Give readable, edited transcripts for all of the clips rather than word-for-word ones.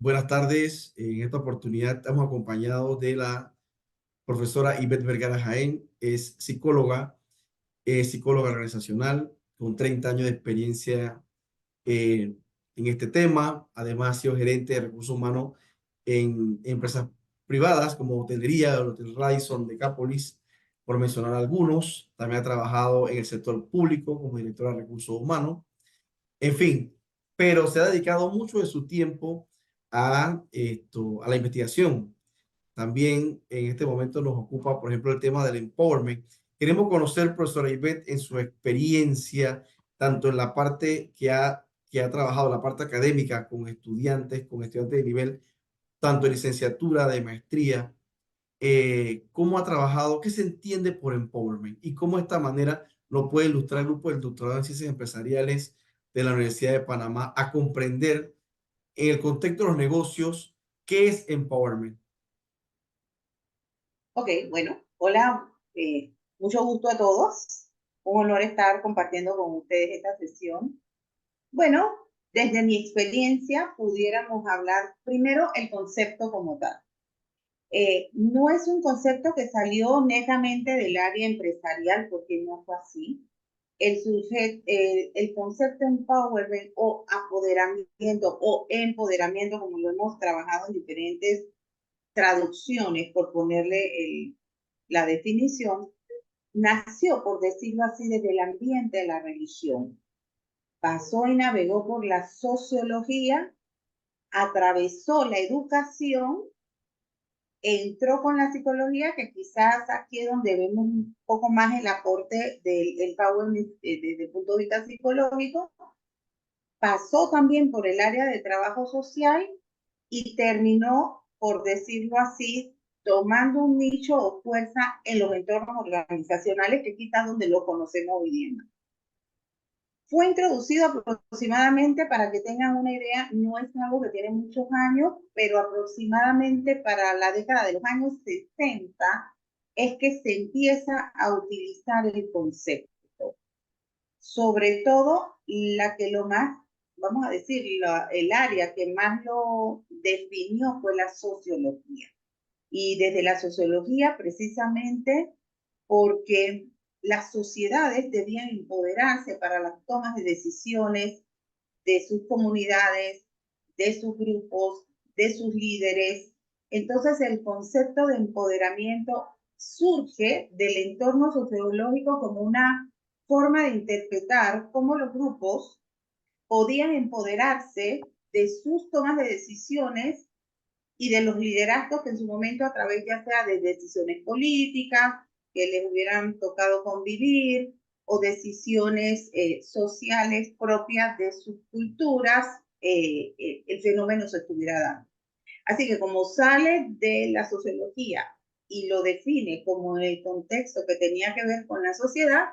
Buenas tardes. En esta oportunidad estamos acompañados de la profesora Ivette Vergara Jaén. Es psicóloga organizacional con 30 años de experiencia en este tema. Además, ha sido gerente de recursos humanos en empresas privadas como hotelería, el Hotel Radisson de Capolis, por mencionar algunos. También ha trabajado en el sector público como directora de recursos humanos. En fin, pero se ha dedicado mucho de su tiempo a la investigación. También en este momento nos ocupa, por ejemplo, el tema del empowerment. Queremos conocer, profesora Ivette, en su experiencia, tanto en la parte que ha trabajado, la parte académica con estudiantes de nivel, tanto de licenciatura, de maestría, cómo ha trabajado, qué se entiende por empowerment y cómo de esta manera lo puede ilustrar el grupo del doctorado en ciencias empresariales de la Universidad de Panamá a comprender en el contexto de los negocios qué es empowerment. Ok, bueno, hola, mucho gusto a todos. Un honor estar compartiendo con ustedes esta sesión. Bueno, desde mi experiencia pudiéramos hablar primero el concepto como tal. No es un concepto que salió netamente del área empresarial porque no fue así. El concepto empowerment o apoderamiento o empoderamiento, como lo hemos trabajado en diferentes traducciones, por ponerle la definición, nació, por decirlo así, desde el ambiente de la religión. Pasó y navegó por la sociología, atravesó la educación, entró con la psicología, que quizás aquí es donde vemos un poco más el aporte del empowerment desde el punto de vista psicológico, pasó también por el área de trabajo social y terminó, por decirlo así, tomando un nicho o fuerza en los entornos organizacionales, que quizás donde lo conocemos hoy día. Fue introducido aproximadamente, para que tengan una idea, no es algo que tiene muchos años, pero aproximadamente para la década de los años 60 es que se empieza a utilizar el concepto. Sobre todo la que lo más, vamos a decir, el área que más lo definió fue la sociología. Y desde la sociología, precisamente porque las sociedades debían empoderarse para las tomas de decisiones de sus comunidades, de sus grupos, de sus líderes. Entonces el concepto de empoderamiento surge del entorno sociológico como una forma de interpretar cómo los grupos podían empoderarse de sus tomas de decisiones y de los liderazgos que en su momento, a través ya sea de decisiones políticas que les hubieran tocado convivir, o decisiones sociales propias de sus culturas, el fenómeno se estuviera dando. Así que como sale de la sociología y lo define como el contexto que tenía que ver con la sociedad,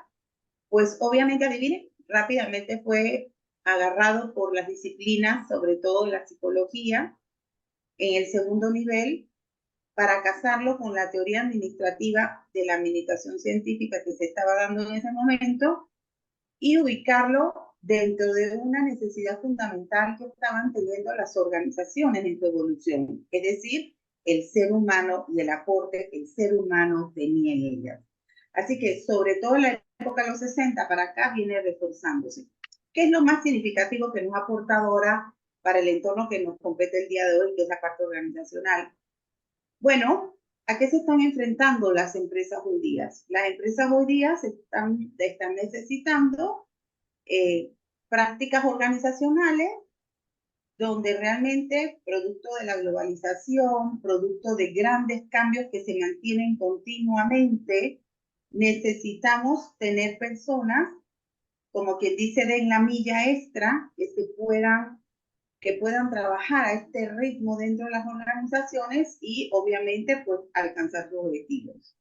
pues obviamente, adivinen, rápidamente fue agarrado por las disciplinas, sobre todo la psicología, en el segundo nivel, para casarlo con la teoría administrativa de la administración científica que se estaba dando en ese momento y ubicarlo dentro de una necesidad fundamental que estaban teniendo las organizaciones en su evolución, es decir, el ser humano y el aporte que el ser humano tenía en ellas. Así que, sobre todo en la época de los 60 para acá, viene reforzándose. ¿Qué es lo más significativo que nos ha aportado ahora para el entorno que nos compete el día de hoy, que es la parte organizacional? Bueno, ¿a qué se están enfrentando las empresas hoy día? Las empresas hoy día están necesitando prácticas organizacionales donde realmente, producto de la globalización, producto de grandes cambios que se mantienen continuamente, necesitamos tener personas, como quien dice, den la milla extra, que puedan trabajar a este ritmo dentro de las organizaciones y obviamente pues alcanzar sus objetivos.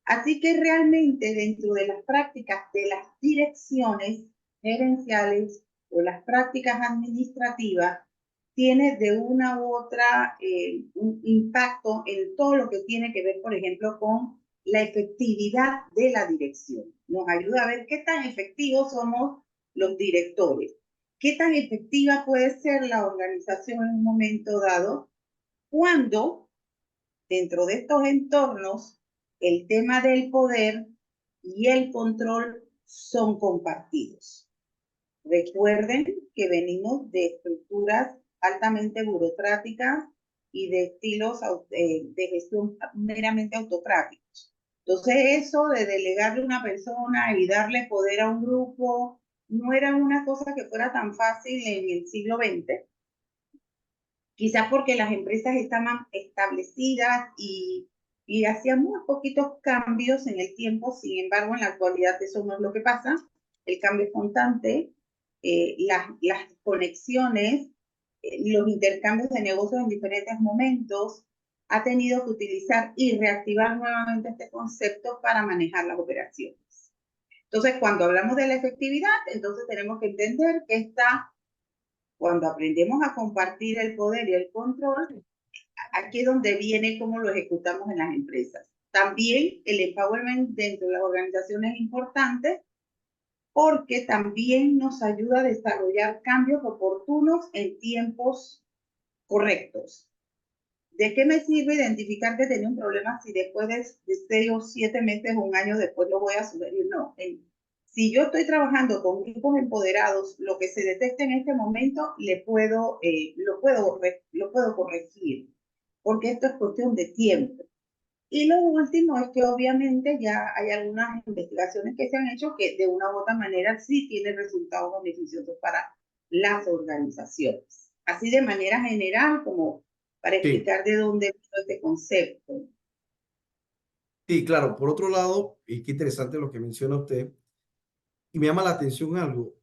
Así que realmente dentro de las prácticas de las direcciones gerenciales o las prácticas administrativas, tiene de una u otra un impacto en todo lo que tiene que ver, por ejemplo, con la efectividad de la dirección. Nos ayuda a ver qué tan efectivos somos los directores. ¿Qué tan efectiva puede ser la organización en un momento dado cuando dentro de estos entornos el tema del poder y el control son compartidos? Recuerden que venimos de estructuras altamente burocráticas y de estilos de gestión meramente autocráticos. Entonces, eso de delegarle a una persona y darle poder a un grupo no era una cosa que fuera tan fácil en el siglo XX, quizás porque las empresas estaban establecidas y hacían muy poquitos cambios en el tiempo. Sin embargo, en la actualidad eso no es lo que pasa. El cambio es constante, las conexiones, los intercambios de negocios en diferentes momentos, ha tenido que utilizar y reactivar nuevamente este concepto para manejar las operaciones. Entonces, cuando hablamos de la efectividad, entonces tenemos que entender que está, cuando aprendemos a compartir el poder y el control, aquí es donde viene cómo lo ejecutamos en las empresas. También el empowerment dentro de las organizaciones es importante porque también nos ayuda a desarrollar cambios oportunos en tiempos correctos. ¿De qué me sirve identificar que tenía un problema si después de 6 o 7 meses o un año después lo voy a sugerir? No. Si yo estoy trabajando con grupos empoderados, lo que se detecte en este momento lo puedo corregir, porque esto es cuestión de tiempo. Y lo último es que obviamente ya hay algunas investigaciones que se han hecho que de una u otra manera sí tienen resultados beneficiosos para las organizaciones. Así de manera general, como para Sí, explicar de dónde vino este concepto. sí, claro. Por otro lado, y qué interesante lo que menciona usted, y me llama la atención algo.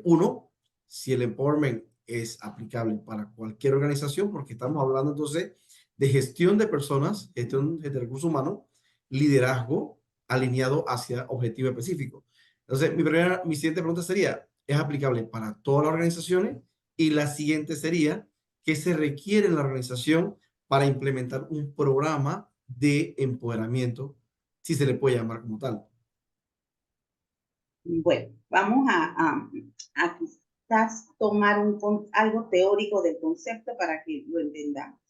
Uno, si el empowerment es aplicable para cualquier organización, porque estamos hablando entonces de gestión de personas, gestión de recursos humanos, liderazgo alineado hacia objetivos específicos. Entonces, mi siguiente pregunta sería, ¿es aplicable para todas las organizaciones? Y la siguiente sería, ¿qué se requiere en la organización para implementar un programa de empoderamiento, si se le puede llamar como tal? Bueno, vamos a quizás tomar algo teórico del concepto para que lo entendamos.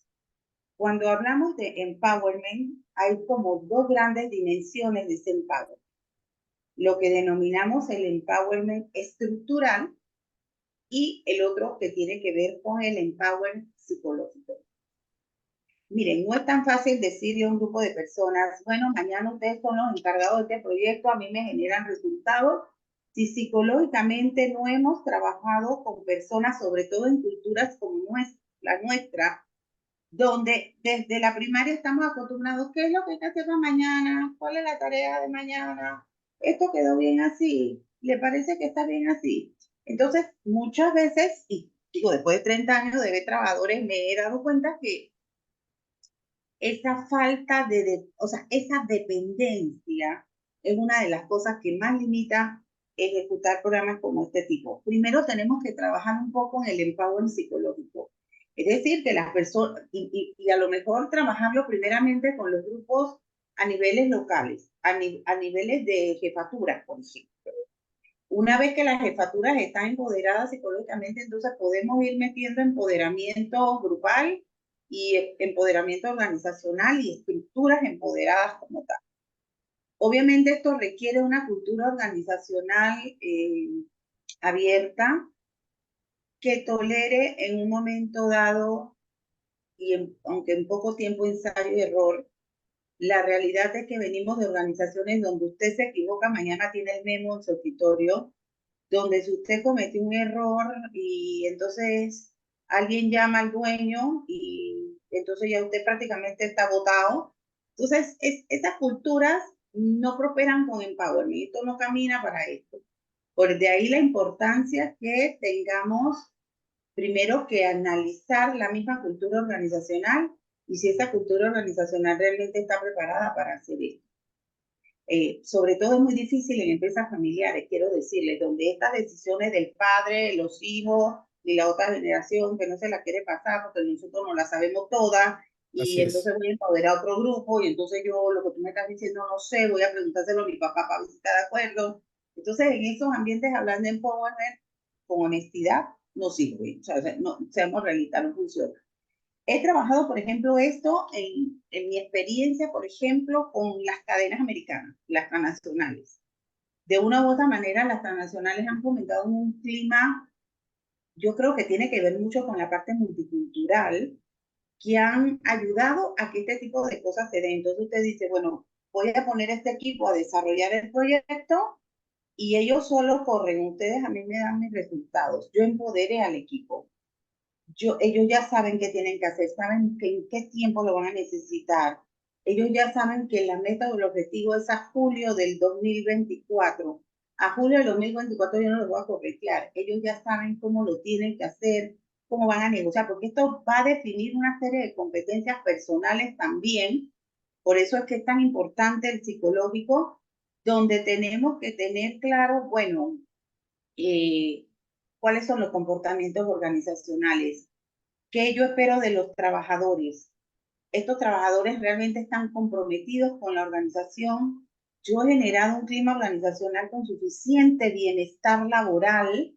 Cuando hablamos de empowerment, hay como dos grandes dimensiones de ese empowerment. Lo que denominamos el empowerment estructural y el otro que tiene que ver con el empowerment psicológico. Miren, no es tan fácil decirle a un grupo de personas, bueno, mañana ustedes son los encargados de este proyecto, a mí me generan resultados, si psicológicamente no hemos trabajado con personas, sobre todo en culturas como la nuestra, donde desde la primaria estamos acostumbrados, ¿qué es lo que hay que hacer para mañana? ¿Cuál es la tarea de mañana? ¿Esto quedó bien así? ¿Le parece que está bien así? Entonces, muchas veces, y digo, después de 30 años de ver trabajadores, me he dado cuenta que esa falta o sea, esa dependencia es una de las cosas que más limita ejecutar programas como este tipo. Primero tenemos que trabajar un poco en el empowerment psicológico. Es decir, que las personas, y a lo mejor trabajarlo primeramente con los grupos a niveles locales, a niveles de jefaturas, por ejemplo. Una vez que las jefaturas están empoderadas psicológicamente, entonces podemos ir metiendo empoderamiento grupal y empoderamiento organizacional y estructuras empoderadas como tal. Obviamente esto requiere una cultura organizacional abierta que tolere en un momento dado, aunque en poco tiempo ensayo y error, la realidad es que venimos de organizaciones donde usted se equivoca, mañana tiene el memo en su escritorio, donde si usted cometió un error y entonces alguien llama al dueño y entonces ya usted prácticamente está votado. Entonces, esas culturas no prosperan con empowerment, esto no camina para esto. Por de ahí la importancia que tengamos primero que analizar la misma cultura organizacional y si esa cultura organizacional realmente está preparada para hacer esto. Sobre todo es muy difícil en empresas familiares, quiero decirles, donde estas decisiones del padre, los hijos y la otra generación que no se la quiere pasar porque nosotros no la sabemos todas y Así es. entonces voy a empoderar a otro grupo y entonces yo lo que tú me estás diciendo no sé, voy a preguntárselo a mi papá para ver si está de acuerdo. Entonces en esos ambientes hablando de empowerment, con honestidad, no sirve. O sea, no, seamos realistas, no funciona. He trabajado, por ejemplo, esto en mi experiencia, por ejemplo, con las cadenas americanas, las transnacionales. De una u otra manera, las transnacionales han fomentado un clima, yo creo que tiene que ver mucho con la parte multicultural, que han ayudado a que este tipo de cosas se den. Entonces usted dice, bueno, voy a poner este equipo a desarrollar el proyecto y ellos solo corren, ustedes a mí me dan mis resultados. Yo empoderé al equipo. Ellos ya saben qué tienen que hacer, saben que en qué tiempo lo van a necesitar. Ellos ya saben que la meta o el objetivo es a julio del 2024. A julio del 2024 yo no lo voy a corretear. Ellos ya saben cómo lo tienen que hacer, cómo van a negociar, porque esto va a definir una serie de competencias personales también. Por eso es que es tan importante el psicológico, donde tenemos que tener claro, bueno, eh, cuáles son los comportamientos organizacionales, qué yo espero de los trabajadores. Estos trabajadores realmente están comprometidos con la organización. Yo he generado un clima organizacional con suficiente bienestar laboral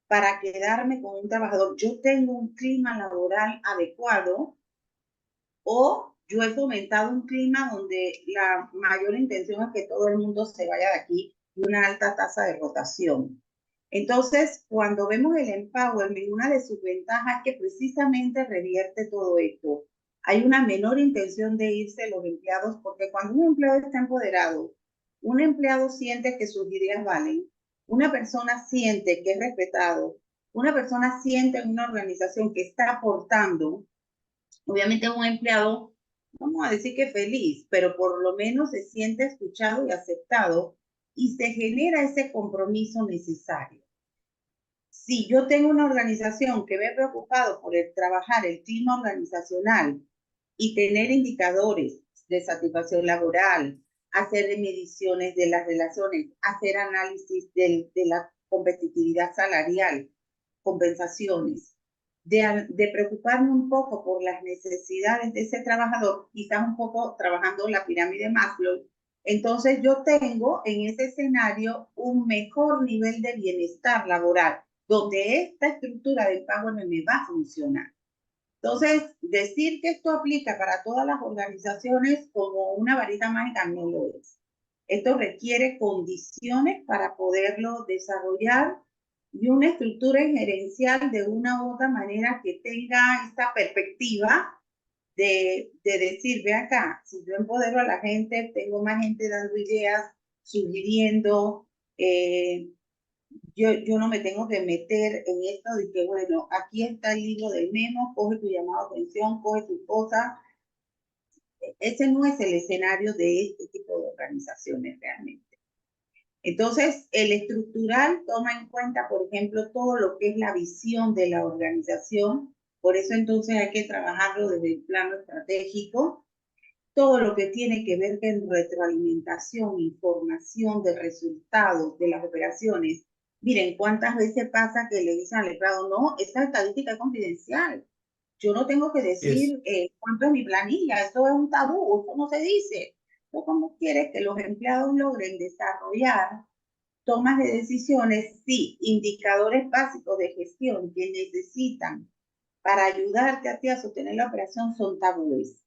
para quedarme con un trabajador. Yo tengo un clima laboral adecuado o yo he fomentado un clima donde la mayor intención es que todo el mundo se vaya de aquí y una alta tasa de rotación. Entonces, cuando vemos el empowerment, una de sus ventajas es que precisamente revierte todo esto. Hay una menor intención de irse los empleados porque cuando un empleado está empoderado, un empleado siente que sus ideas valen, una persona siente que es respetado, una persona siente en una organización que está aportando. Obviamente un empleado, vamos a decir que feliz, pero por lo menos se siente escuchado y aceptado y se genera ese compromiso necesario. Si yo tengo una organización que me he preocupado por trabajar el clima organizacional y tener indicadores de satisfacción laboral, hacer mediciones de las relaciones, hacer análisis de la competitividad salarial, compensaciones, de preocuparme un poco por las necesidades de ese trabajador, quizás un poco trabajando la pirámide Maslow, entonces yo tengo en ese escenario un mejor nivel de bienestar laboral, donde esta estructura de pago no me va a funcionar. Entonces, decir que esto aplica para todas las organizaciones como una varita mágica no lo es. Esto requiere condiciones para poderlo desarrollar y una estructura gerencial de una u otra manera que tenga esta perspectiva de decir, ve acá, si yo empodero a la gente, tengo más gente dando ideas, sugiriendo, yo no me tengo que meter en esto de que, bueno, aquí está el libro del memo, coge tu llamado de atención, coge tu cosa. Ese no es el escenario de este tipo de organizaciones realmente. Entonces, el estructural toma en cuenta, por ejemplo, todo lo que es la visión de la organización. Por eso entonces hay que trabajarlo desde el plano estratégico. Todo lo que tiene que ver con retroalimentación, información de resultados de las operaciones. Miren, ¿cuántas veces pasa que le dicen al empleado, no, esta estadística es confidencial? Yo no tengo que Es, decir cuánto es mi planilla, eso es un tabú, eso no se dice. ¿Cómo quiere que los empleados logren desarrollar tomas de decisiones? Sí, indicadores básicos de gestión que necesitan para ayudarte a ti a sostener la operación son tabúes.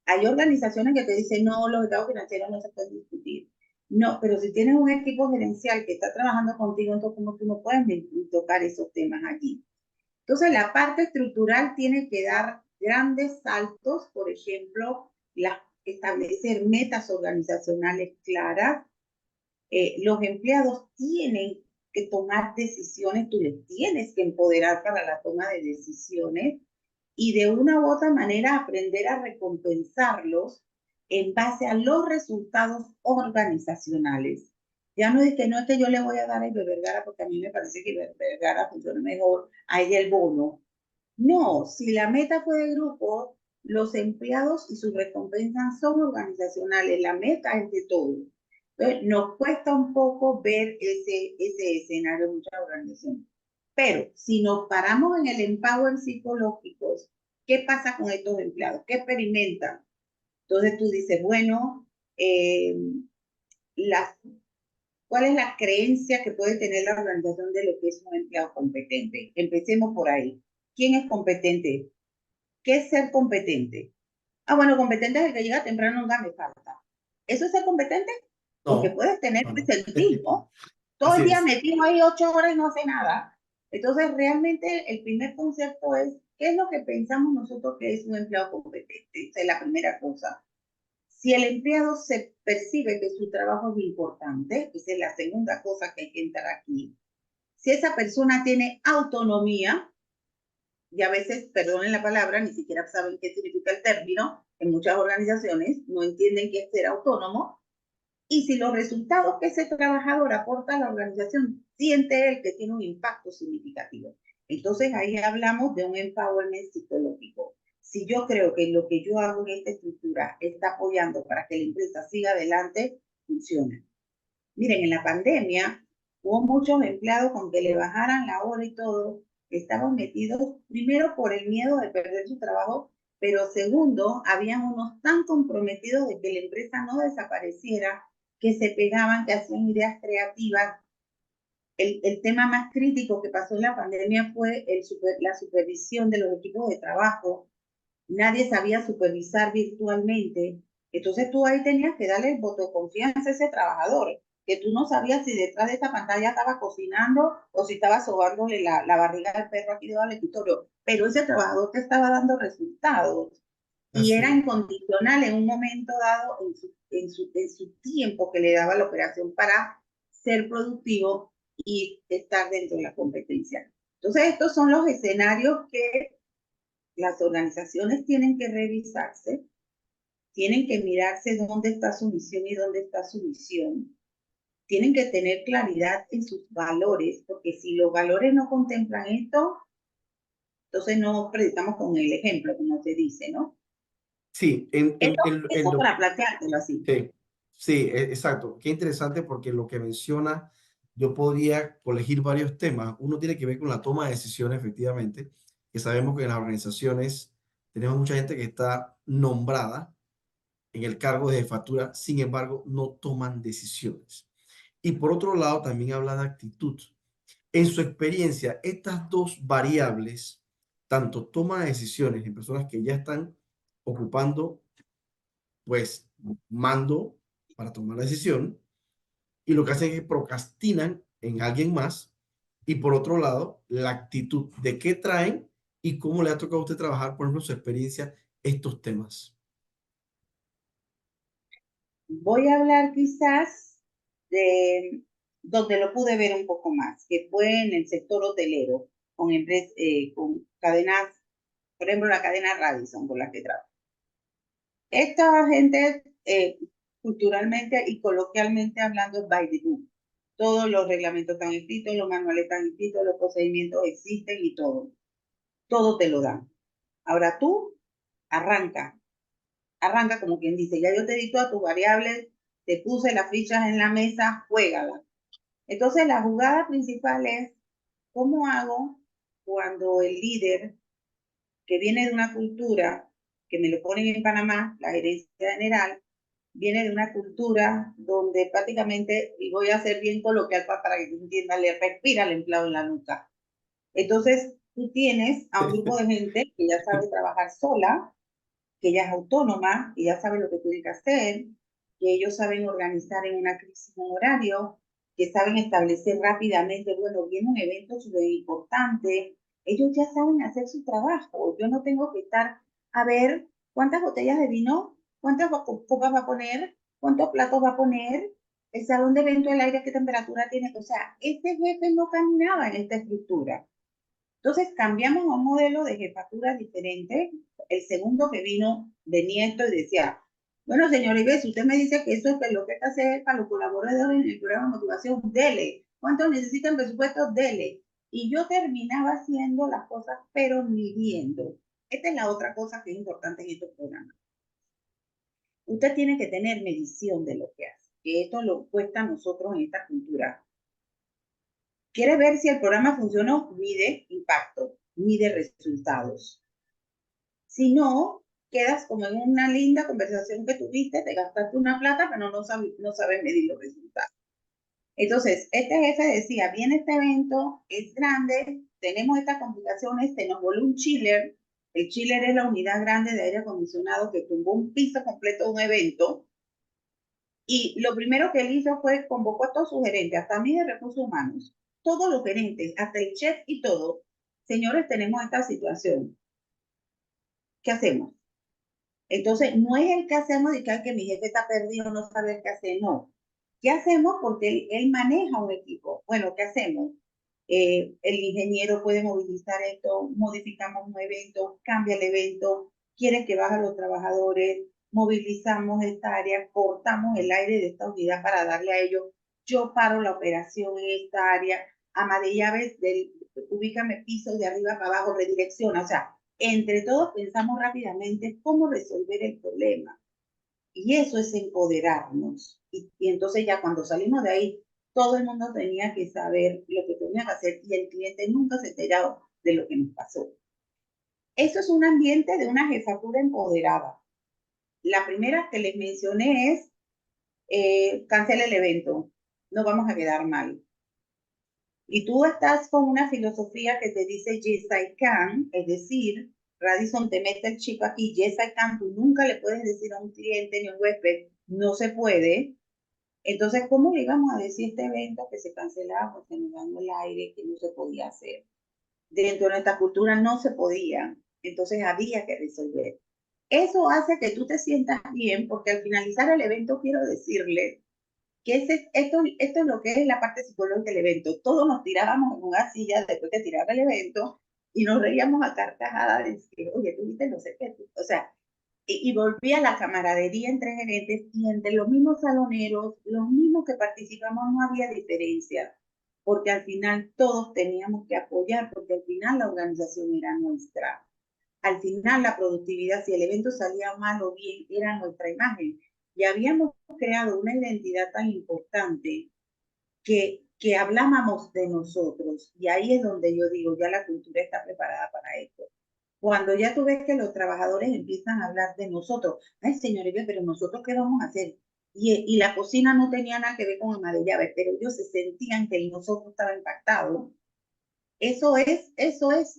Hay organizaciones que te dicen, no, los estados financieros no se pueden discutir. No, pero si tienes un equipo gerencial que está trabajando contigo, entonces ¿cómo tú no puedes tocar esos temas allí? Entonces, la parte estructural tiene que dar grandes saltos, por ejemplo, establecer metas organizacionales claras. Los empleados tienen que tomar decisiones, tú les tienes que empoderar para la toma de decisiones y de una u otra manera aprender a recompensarlos en base a los resultados organizacionales. Ya no es que no es que yo le voy a dar a Iber Vergara porque a mí me parece que Iber Vergara funciona mejor, a ella el bono. No, si la meta fue de grupo, los empleados y sus recompensas son organizacionales, la meta es de todos. Entonces, nos cuesta un poco ver ese escenario en muchas organizaciones. Pero si nos paramos en el empower psicológico, ¿qué pasa con estos empleados? ¿Qué experimentan? Entonces tú dices, bueno, las ¿Cuál es la creencia que puede tener la organización de lo que es un empleado competente? Empecemos por ahí. ¿Quién es competente? ¿Qué es ser competente? Ah, bueno, competente es el que llega temprano, nunca me falta. ¿Eso es ser competente? Porque No, puedes tener no, no. presentismo, todo Así el día es. metido ahí 8 horas y no hace nada. Entonces, realmente el primer concepto es, ¿qué es lo que pensamos nosotros que es un empleado competente? Esa es la primera cosa. Si el empleado se percibe que su trabajo es importante, esa es la segunda cosa que hay que entrar aquí. Si esa persona tiene autonomía, y a veces, perdonen la palabra, ni siquiera saben qué significa el término, en muchas organizaciones no entienden qué es ser autónomo, y si los resultados que ese trabajador aporta a la organización siente él que tiene un impacto significativo. Entonces ahí hablamos de un empowerment psicológico. Si yo creo que lo que yo hago en esta estructura está apoyando para que la empresa siga adelante, funciona. Miren, en la pandemia hubo muchos empleados con que le bajaran la hora y todo, estaban metidos primero por el miedo de perder su trabajo, pero segundo, habían unos tan comprometidos de que la empresa no desapareciera, que se pegaban, que hacían ideas creativas. El tema más crítico que pasó en la pandemia fue la supervisión de los equipos de trabajo. Nadie sabía supervisar virtualmente. Entonces tú ahí tenías que darle el voto de confianza a ese trabajador, que tú no sabías si detrás de esta pantalla estaba cocinando o si estaba sobándole la barriga del perro aquí debajo del escritorio, pero ese trabajador te estaba dando resultados y Así era es. incondicional en un momento dado en su tiempo que le daba la operación para ser productivo y estar dentro de la competencia. Entonces estos son los escenarios que las organizaciones tienen que revisarse, tienen que mirarse dónde está su misión y dónde está su visión. Tienen que tener claridad en sus valores, porque si los valores no contemplan esto, entonces no predicamos con el ejemplo, como se dice, ¿no? Sí, Esto, eso para planteártelo así. sí, sí, exacto. Qué interesante porque lo que menciona, yo podría colegir varios temas. Uno tiene que ver con la toma de decisiones, efectivamente, que sabemos que en las organizaciones tenemos mucha gente que está nombrada en el cargo de jefatura, sin embargo, no toman decisiones. Y por otro lado, también habla de actitud. En su experiencia, estas dos variables, tanto toma de decisiones en personas que ya están ocupando, pues, mando para tomar la decisión, y lo que hacen es que procrastinan en alguien más, y por otro lado, la actitud de qué traen y cómo le ha tocado a usted trabajar, por ejemplo, su experiencia, estos temas. Voy a hablar quizás de donde lo pude ver un poco más, que fue en el sector hotelero, con cadenas, por ejemplo, la cadena Radisson con la que trabajo. Esta gente, culturalmente y coloquialmente hablando, es by the book. Todos los reglamentos están escritos, los manuales están escritos, los procedimientos existen y todo. Todo te lo dan. Ahora tú arranca, arranca como quien dice, ya yo te di todas tus variables, te puse las fichas en la mesa, juégala. Entonces la jugada principal es, ¿cómo hago cuando el líder que viene de una cultura, que me lo ponen en Panamá, la gerencia general, viene de una cultura donde prácticamente, y voy a ser bien coloquial para que tú entiendas, le respira al empleado en la nuca. Entonces, tú tienes a un grupo de gente que ya sabe trabajar sola, que ya es autónoma, que ya sabe lo que tiene que hacer, que ellos saben organizar en una crisis un horario, que saben establecer rápidamente, bueno, viene un evento súper importante, ellos ya saben hacer su trabajo. Yo no tengo que estar a ver cuántas botellas de vino, cuántas copas va a poner, cuántos platos va a poner, el salón de evento, el aire, qué temperatura tiene. O sea, este jefe no caminaba en esta estructura. Entonces cambiamos a un modelo de jefatura diferente. El segundo que vino venía esto y decía, bueno, señor Ives, usted me dice que eso es lo que hay que hacer para los colaboradores en el programa de motivación, dele. ¿Cuánto necesitan presupuesto? Dele. Y yo terminaba haciendo las cosas, pero midiendo. Esta es la otra cosa que es importante en estos programas. Usted tiene que tener medición de lo que hace, que esto lo cuesta a nosotros en esta cultura. ¿Quiere ver si el programa funcionó? Mide impacto, mide resultados. Si no, quedas como en una linda conversación que tuviste, te gastaste una plata, pero no sabes medir los resultados. Entonces, este jefe decía, viene este evento, es grande, tenemos estas complicaciones, se nos voló un chiller. El chiller es la unidad grande de aire acondicionado que tumbó un piso completo de un evento. Y lo primero que él hizo fue convocó a todos sus gerentes, hasta a mí de recursos humanos, todos los gerentes, hasta el chef y todo. Señores, tenemos esta situación. ¿Qué hacemos? Entonces, no es el que hacemos de que mi jefe está perdido, no sabe qué hacer, no. ¿Qué hacemos? Porque él maneja un equipo. Bueno, ¿qué hacemos? El ingeniero puede movilizar esto, modificamos un evento, cambia el evento, quiere que bajen los trabajadores, movilizamos esta área, cortamos el aire de esta unidad para darle a ellos. Yo paro la operación en esta área, ama de llaves, ubícame pisos de arriba para abajo, redirecciona. O sea, entre todos pensamos rápidamente cómo resolver el problema. Y eso es empoderarnos. Y entonces ya cuando salimos de ahí, todo el mundo tenía que saber lo que tenía que hacer y el cliente nunca se enteraba de lo que nos pasó. Eso es un ambiente de una jefatura empoderada. La primera que les mencioné es, cancela el evento, no vamos a quedar mal. Y tú estás con una filosofía que te dice yes I can, es decir, Radisson te mete el chip aquí, yes I can, tú nunca le puedes decir a un cliente ni a un huésped, no se puede. Entonces, ¿cómo le íbamos a decir este evento que se cancelaba porque nos dañó el aire, que no se podía hacer? Dentro de nuestra cultura no se podía, entonces había que resolver. Eso hace que tú te sientas bien porque al finalizar el evento quiero decirle que esto es lo que es la parte psicológica del evento. Todos nos tirábamos en una silla después de tirar el evento y nos reíamos a carcajadas de decir, oye, tú viste no sé qué. O sea, y volvía la camaradería entre gerentes y entre los mismos saloneros, los mismos que participamos, no había diferencia, porque al final todos teníamos que apoyar, porque al final la organización era nuestra. Al final la productividad, si el evento salía mal o bien, era nuestra imagen. Y habíamos creado una identidad tan importante que hablábamos de nosotros. Y ahí es donde yo digo, ya la cultura está preparada para esto. Cuando ya tú ves que los trabajadores empiezan a hablar de nosotros, ay señores, pero nosotros qué vamos a hacer. Y la cocina no tenía nada que ver con ama de llaves, pero ellos se sentían que el nosotros estaba impactado. Eso es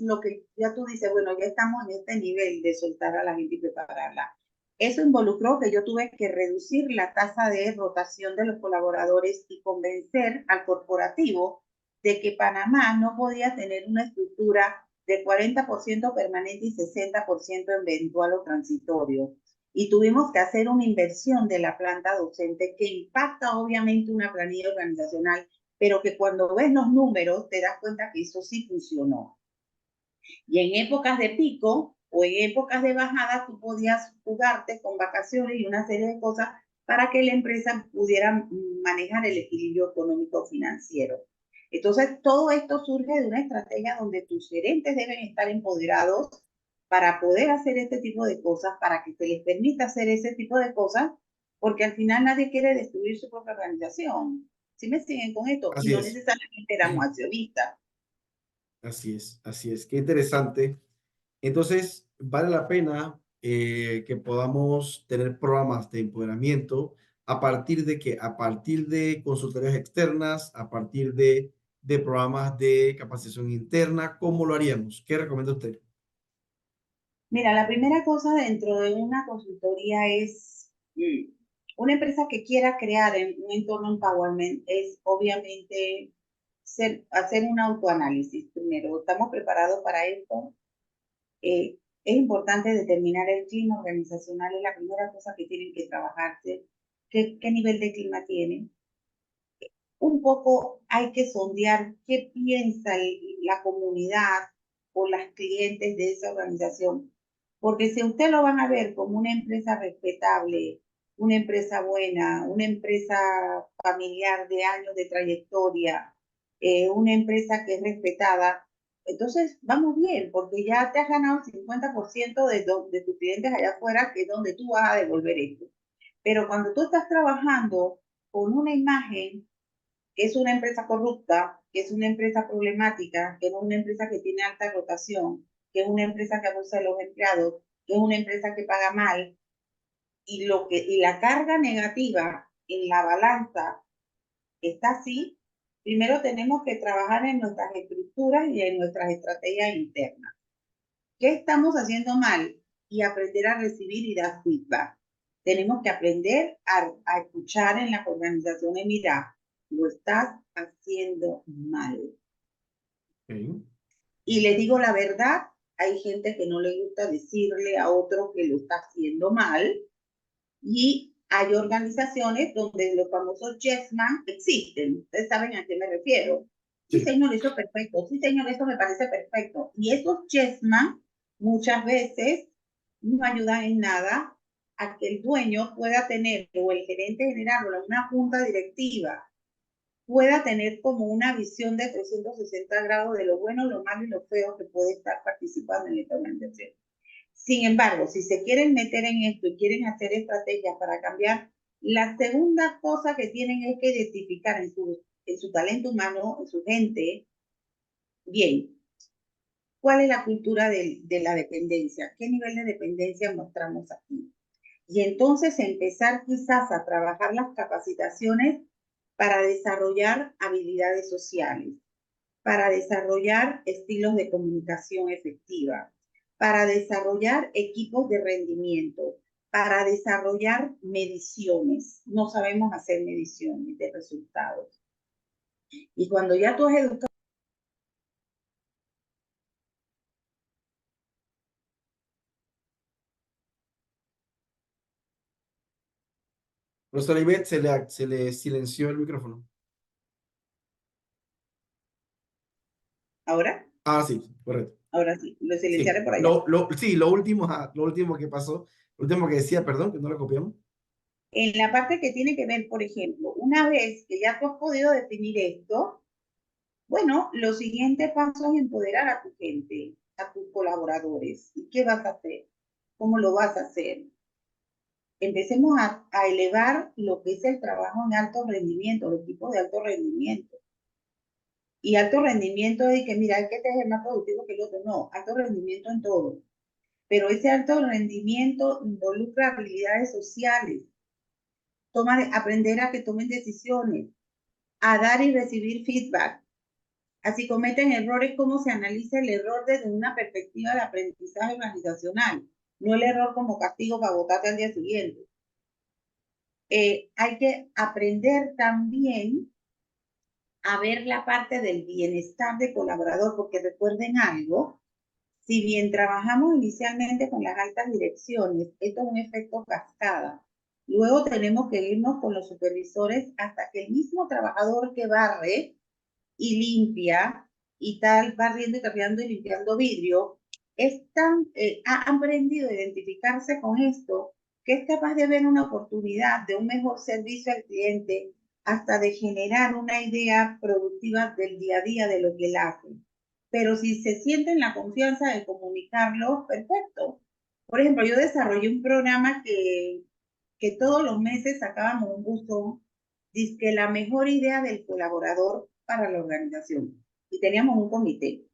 lo que ya tú dices, bueno, ya estamos en este nivel de soltar a la gente y prepararla. Eso involucró que yo tuve que reducir la tasa de rotación de los colaboradores y convencer al corporativo de que Panamá no podía tener una estructura de 40% permanente y 60% eventual o transitorio. Y tuvimos que hacer una inversión de la planta docente que impacta obviamente una planilla organizacional, pero que cuando ves los números te das cuenta que eso sí funcionó. Y en épocas de pico o en épocas de bajada tú podías jugarte con vacaciones y una serie de cosas para que la empresa pudiera manejar el equilibrio económico financiero. Entonces, todo esto surge de una estrategia donde tus gerentes deben estar empoderados para poder hacer este tipo de cosas, para que se les permita hacer ese tipo de cosas, porque al final nadie quiere destruir su propia organización. ¿Sí me siguen con esto? Y Así no es, necesariamente éramos accionistas. así es, así es. Qué interesante. Entonces, vale la pena que podamos tener programas de empoderamiento a partir de que, a partir de consultorías externas, a partir de programas de capacitación interna, ¿cómo lo haríamos? ¿Qué recomienda usted? Mira, la primera cosa dentro de una consultoría es una empresa que quiera crear un entorno empowerment es obviamente hacer un autoanálisis primero. ¿Estamos preparados para esto? Es importante determinar el clima organizacional, es la primera cosa que tienen que trabajarse. ¿Qué nivel de clima tienen? Un poco hay que sondear qué piensa la comunidad o las clientes de esa organización. Porque si usted lo van a ver como una empresa respetable, una empresa buena, una empresa familiar de años de trayectoria, una empresa que es respetada, entonces vamos bien, porque ya te has ganado el 50% de tus clientes allá afuera, que es donde tú vas a devolver esto. Pero cuando tú estás trabajando con una imagen que es una empresa corrupta, que es una empresa problemática, que es una empresa que tiene alta rotación, que es una empresa que abusa de los empleados, que es una empresa que paga mal, y la carga negativa en la balanza está así, primero tenemos que trabajar en nuestras estructuras y en nuestras estrategias internas. ¿Qué estamos haciendo mal? Y aprender a recibir y dar feedback. Tenemos que aprender a escuchar en las organizaciones, mira, lo estás haciendo mal. Ok. Y les digo la verdad, hay gente que no le gusta decirle a otro que lo está haciendo mal, y hay organizaciones donde los famosos yes man existen. Ustedes saben a qué me refiero. Sí, Sí. señor, eso es perfecto. Sí, señor, eso me parece perfecto. Y esos yes man muchas veces no ayudan en nada a que el dueño pueda tener, o el gerente general, o una junta directiva, pueda tener como una visión de 360 grados de lo bueno, lo malo y lo feo que puede estar participando en esta organización. Sin embargo, si se quieren meter en esto y quieren hacer estrategias para cambiar, la segunda cosa que tienen es que identificar en su talento humano, en su gente, bien, cuál es la cultura de la dependencia, qué nivel de dependencia mostramos aquí. Y entonces empezar quizás a trabajar las capacitaciones para desarrollar habilidades sociales, para desarrollar estilos de comunicación efectiva, para desarrollar equipos de rendimiento, para desarrollar mediciones. No sabemos hacer mediciones de resultados. Y cuando ya tú has educado... Profesora Ivette, se le silenció el micrófono. Ahora, Ah, sí, correcto. ahora sí, lo silenciaré Sí, por allá. sí, lo último que pasó, lo último que decía, perdón, que no lo copiamos. En la parte que tiene que ver, por ejemplo, una vez que ya tú has podido definir esto, bueno, lo siguiente paso es empoderar a tu gente, a tus colaboradores. ¿Y qué vas a hacer? ¿Cómo lo vas a hacer? Empecemos a elevar lo que es el trabajo en alto rendimiento, los equipos de alto rendimiento. Y alto rendimiento es que, mira, es que este es más productivo que el otro. No, alto rendimiento en todo. Pero ese alto rendimiento involucra habilidades sociales, aprender a que tomen decisiones, a dar y recibir feedback. Así cometen errores, cómo se analiza el error desde una perspectiva de aprendizaje organizacional, no el error como castigo para votarte al día siguiente. Hay que aprender también a ver la parte del bienestar de colaborador, porque recuerden algo, si bien trabajamos inicialmente con las altas direcciones, esto es un efecto cascada. Luego tenemos que irnos con los supervisores hasta que el mismo trabajador que barre y limpia y tal, barriendo y trapeando y limpiando vidrio, ha aprendido a identificarse con esto, que es capaz de ver una oportunidad de un mejor servicio al cliente, hasta de generar una idea productiva del día a día de lo que él hace. Pero si se sienten la confianza de comunicarlo, perfecto. Por ejemplo, yo desarrollé un programa que todos los meses sacábamos un buzón, dice que la mejor idea del colaborador para la organización. Y teníamos un comité.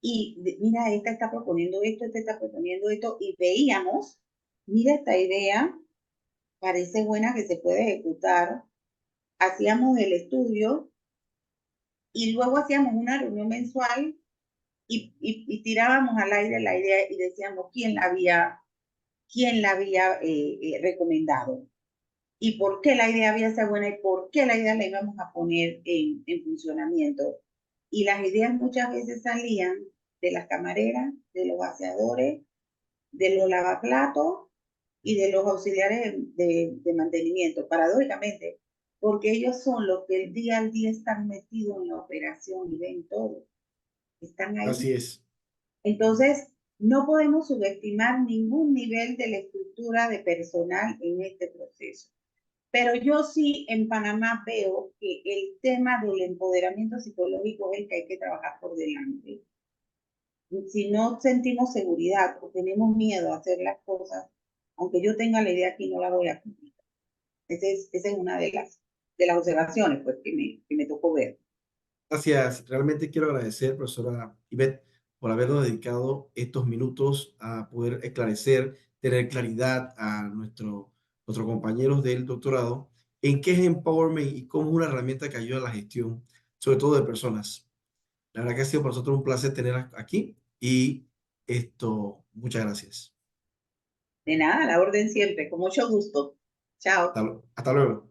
Y mira, esta está proponiendo esto, esta está proponiendo esto, y veíamos, mira esta idea, parece buena que se puede ejecutar. Hacíamos el estudio y luego hacíamos una reunión mensual y tirábamos al aire la idea y decíamos quién la había recomendado y por qué la idea había sido buena y por qué la idea la íbamos a poner en funcionamiento. Y las ideas muchas veces salían de las camareras, de los vaciadores, de los lavaplatos y de los auxiliares de mantenimiento, paradójicamente, porque ellos son los que el día al día están metidos en la operación y ven todo, están ahí. Así es. Entonces, no podemos subestimar ningún nivel de la estructura de personal en este proceso. Pero yo sí en Panamá veo que el tema del empoderamiento psicológico es el que hay que trabajar por delante. Si no sentimos seguridad o tenemos miedo a hacer las cosas, aunque yo tenga la idea aquí, no la voy a cumplir. Esa es una de las observaciones pues, que me tocó ver. Gracias. Realmente quiero agradecer, profesora Ivette, por habernos dedicado estos minutos a poder esclarecer, tener claridad a nuestros compañeros del doctorado en qué es empowerment y cómo es una herramienta que ayuda a la gestión, sobre todo de personas. La verdad que ha sido para nosotros un placer tener aquí y muchas gracias. De nada, a la orden siempre, con mucho gusto. Chao. Hasta luego.